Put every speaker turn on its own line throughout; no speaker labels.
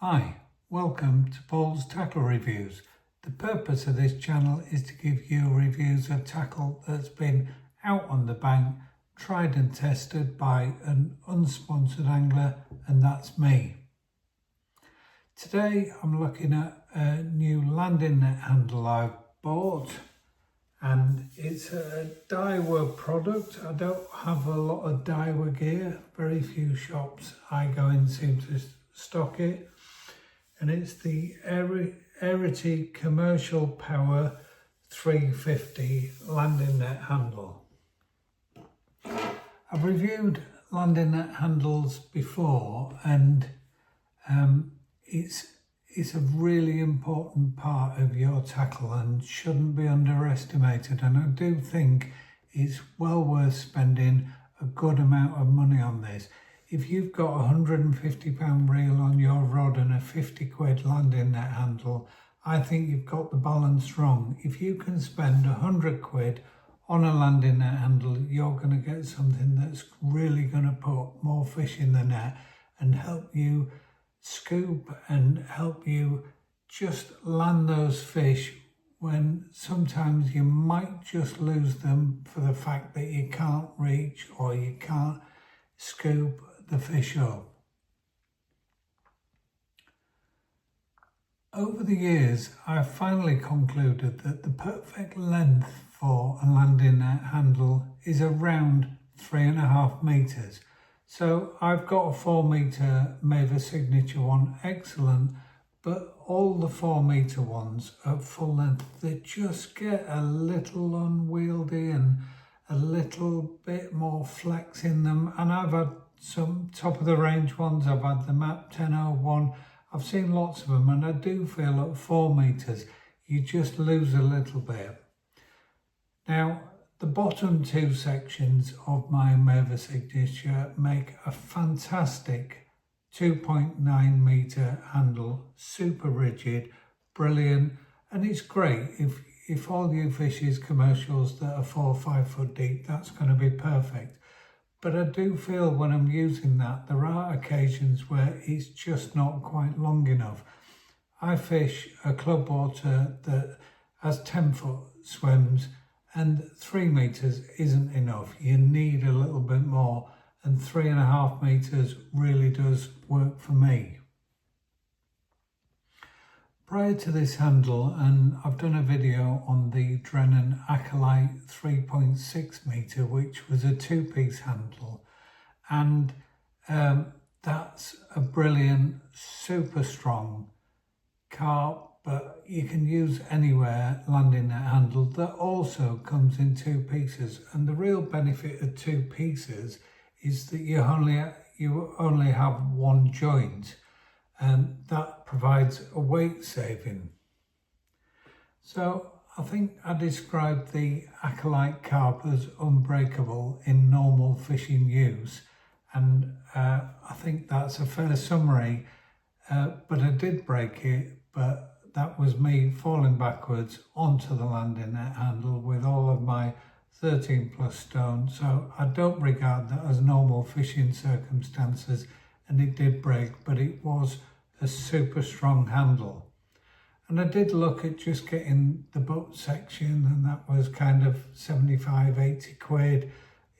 Hi, welcome to Paul's Tackle Reviews. The purpose of this channel is to give you reviews of tackle that's been out on the bank, tried and tested by an unsponsored angler, and that's me. Today I'm looking at a new landing net handle I've bought, and it's a Daiwa product. I don't have a lot of Daiwa gear, very few shops I go in seem to stock it. And it's the Airity Commercial Power 350 landing net handle. I've reviewed landing net handles before, and it's a really important part of your tackle and shouldn't be underestimated. And I do think it's well worth spending a good amount of money on this. If you've got a £150 reel on your rod and a £50 landing net handle, I think you've got the balance wrong. If you can spend £100 on a landing net handle, you're going to get something that's really going to put more fish in the net and help you scoop and help you just land those fish when sometimes you might just lose them for the fact that you can't reach or you can't scoop the fish up. Over the years, I've finally concluded that the perfect length for a landing net handle is around 3.5 meters. So I've got a 4 meter Maver Signature one, excellent, but all the 4 meter ones at full length, they just get a little unwieldy and a little bit more flex in them. And I've had some top of the range ones, I've had the MAP 1001, I've seen lots of them, and I do feel at 4 meters you just lose a little bit. Now, the bottom two sections of my Maver Signature make a fantastic 2.9 meter handle, super rigid, brilliant, and it's great if all you fish is commercials that are 4 or 5 foot deep, that's going to be perfect. But I do feel when I'm using that, there are occasions where it's just not quite long enough. I fish a club water that has 10 foot swims, and 3 meters isn't enough. You need a little bit more, and 3.5 meters really does work for me. Prior to this handle, and I've done a video on the Drennan Acolyte 3.6 meter, which was a 2-piece handle, and that's a brilliant, super strong carp, but you can use anywhere landing net handle that also comes in 2 pieces. And the real benefit of 2 pieces is that you only have one joint, and that provides a weight saving. So I think I described the Acolyte carp as unbreakable in normal fishing use, and I think that's a fair summary, but I did break it, but that was me falling backwards onto the landing net handle with all of my 13 plus stone, so I don't regard that as normal fishing circumstances, and it did break, but it was a super strong handle. And I did look at just getting the butt section, and that was kind of 75-80 quid.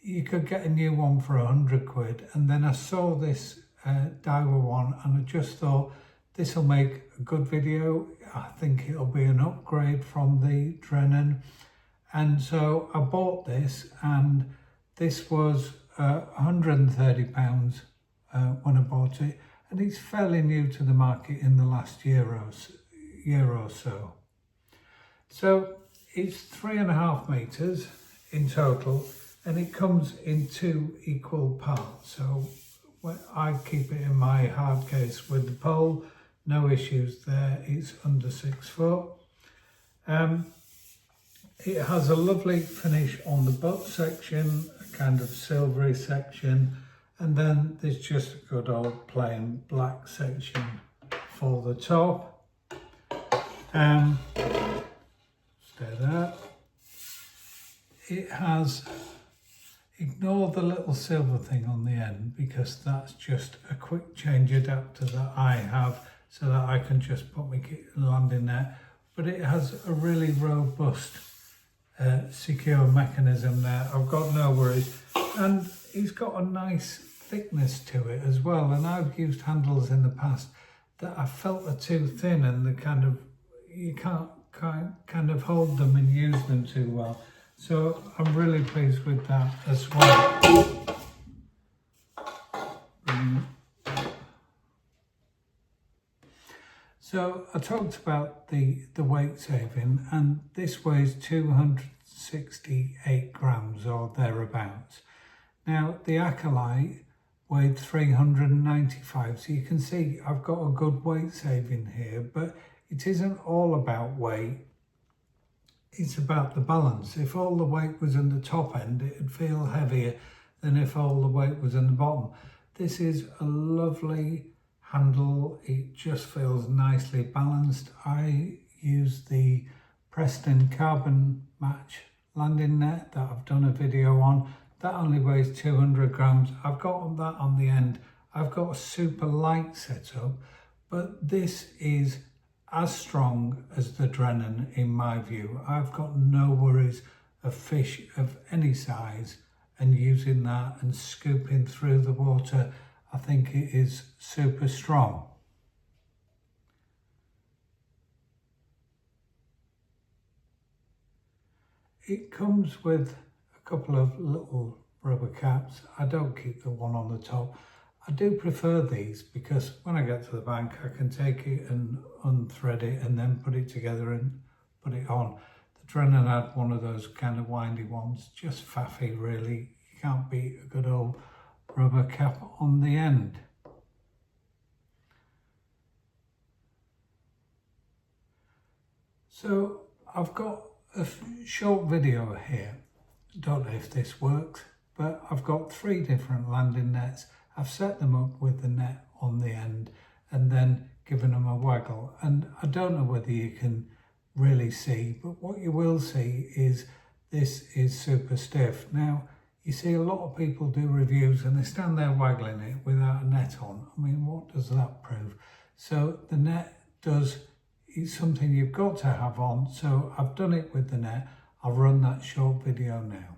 You could get a new one for 100 quid, and then I saw this Daiwa one, and I just thought this will make a good video. I think it'll be an upgrade from the Drennan, and so I bought this, and this was £130 when I bought it, and it's fairly new to the market in the last year or so. So it's 3.5 meters in total, and it comes in 2 equal parts. So I keep it in my hard case with the pole, no issues there, it's under 6 foot. It has a lovely finish on the butt section, a kind of silvery section, and then there's just a good old plain black section for the top. Stay there. It has, ignore the little silver thing on the end because that's just a quick change adapter that I have so that I can just put my landing net. But it has a really robust, secure mechanism there. I've got no worries. And it's got a nice thickness to it as well. And I've used handles in the past that I felt are too thin, and the kind of, you can't kind of hold them and use them too well. So I'm really pleased with that as well. So I talked about the weight saving, and this weighs 268 grams or thereabouts. Now the Acolyte weighed 395, so you can see I've got a good weight saving here, but it isn't all about weight, it's about the balance. If all the weight was in the top end, it'd feel heavier than if all the weight was in the bottom. This is a lovely handle, it just feels nicely balanced. I use the Preston Carbon Match landing net that I've done a video on. That only weighs 200 grams. I've got that on the end. I've got a super light setup, but this is as strong as the Drennan in my view. I've got no worries of fish of any size, and using that and scooping through the water, I think it is super strong. It comes with a couple of little rubber caps. I don't keep the one on the top. I do prefer these because when I get to the bank, I can take it and unthread it and then put it together and put it on. The Drennan had one of those kind of windy ones, just faffy really. You can't beat a good old rubber cap on the end. So I've got a short video here. Don't know if this works, but I've got 3 different landing nets. I've set them up with the net on the end and then given them a waggle. And I don't know whether you can really see, but what you will see is this is super stiff. Now, you see a lot of people do reviews and they stand there waggling it without a net on. I mean, what does that prove? So the net is something you've got to have on. So I've done it with the net. I'll run that short video now.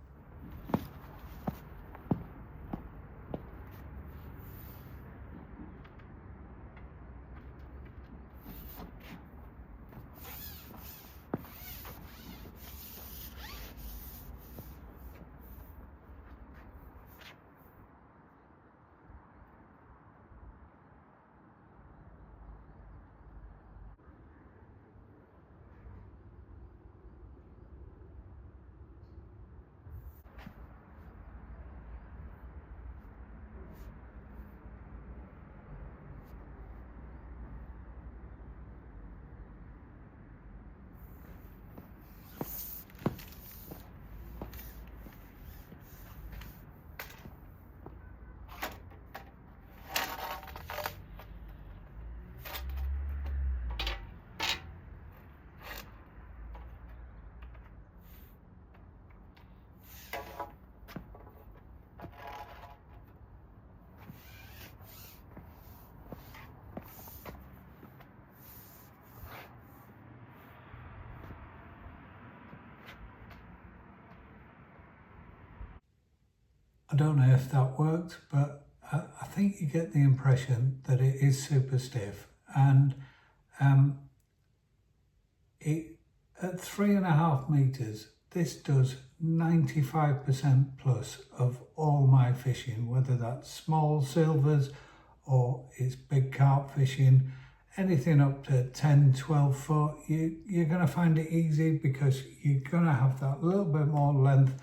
I don't know if that worked, but I think you get the impression that it is super stiff, and at 3.5 meters, this does 95% plus of all my fishing, whether that's small silvers or it's big carp fishing, anything up to 10, 12 foot, you're going to find it easy because you're going to have that little bit more length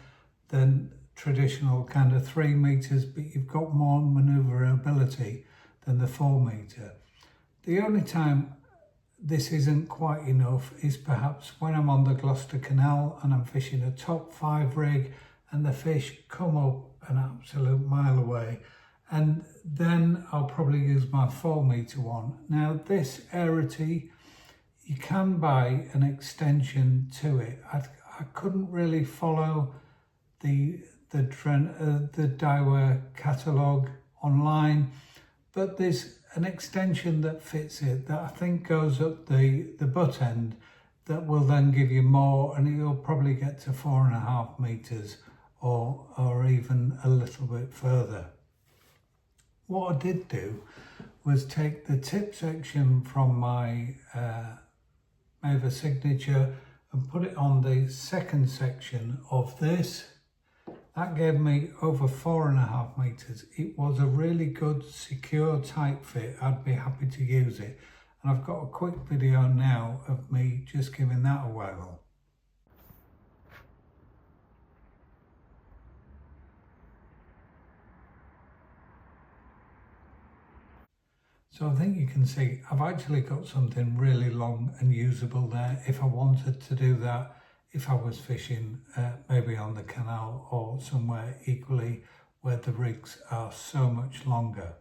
than traditional kind of 3 meters, but you've got more maneuverability than the 4 meter. The only time this isn't quite enough is perhaps when I'm on the Gloucester Canal and I'm fishing a top 5 rig and the fish come up an absolute mile away, and then I'll probably use my 4 meter one. Now this Airity, you can buy an extension to it. I couldn't really follow the Daiwa catalogue online, but there's an extension that fits it that I think goes up the butt end that will then give you more, and you'll probably get to 4.5 meters or even a little bit further. What I did do was take the tip section from my Maver signature and put it on the second section of this. That gave me over 4.5 meters. It was a really good, secure, tight fit. I'd be happy to use it. And I've got a quick video now of me just giving that a whirl. So I think you can see I've actually got something really long and usable there if I wanted to do that, if I was fishing maybe on the canal or somewhere equally where the rigs are so much longer.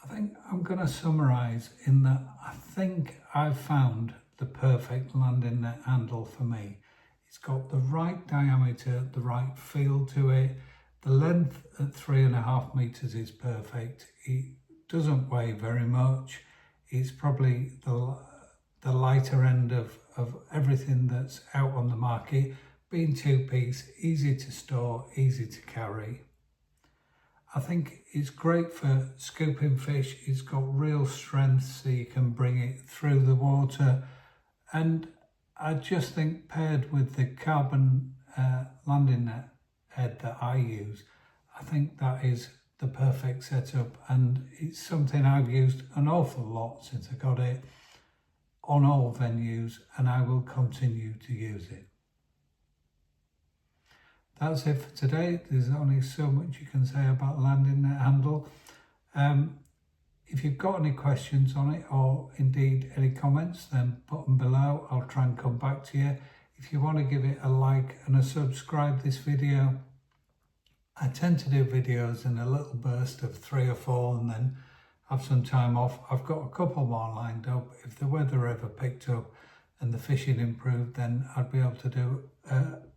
I think I'm going to summarise in that I think I've found the perfect landing net handle for me. It's got the right diameter, the right feel to it. The length at 3.5 meters is perfect. It doesn't weigh very much. It's probably the lighter end of everything that's out on the market. Being 2-piece, easy to store, easy to carry. I think it's great for scooping fish. It's got real strength so you can bring it through the water. And I just think paired with the carbon landing net head that I use, I think that is the perfect setup, and it's something I've used an awful lot since I got it on all venues, and I will continue to use it. That's it for today. There's only so much you can say about landing net handle. If you've got any questions on it or indeed any comments, then put them below. I'll try and come back to you. If you want to give it a like and a subscribe this video, I tend to do videos in a little burst of 3 or 4 and then have some time off. I've got a couple more lined up. If the weather ever picked up and the fishing improved, then I'd be able to do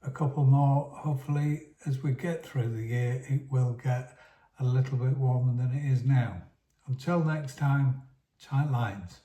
a couple more. Hopefully, as we get through the year, it will get a little bit warmer than it is now. Until next time, tight lines.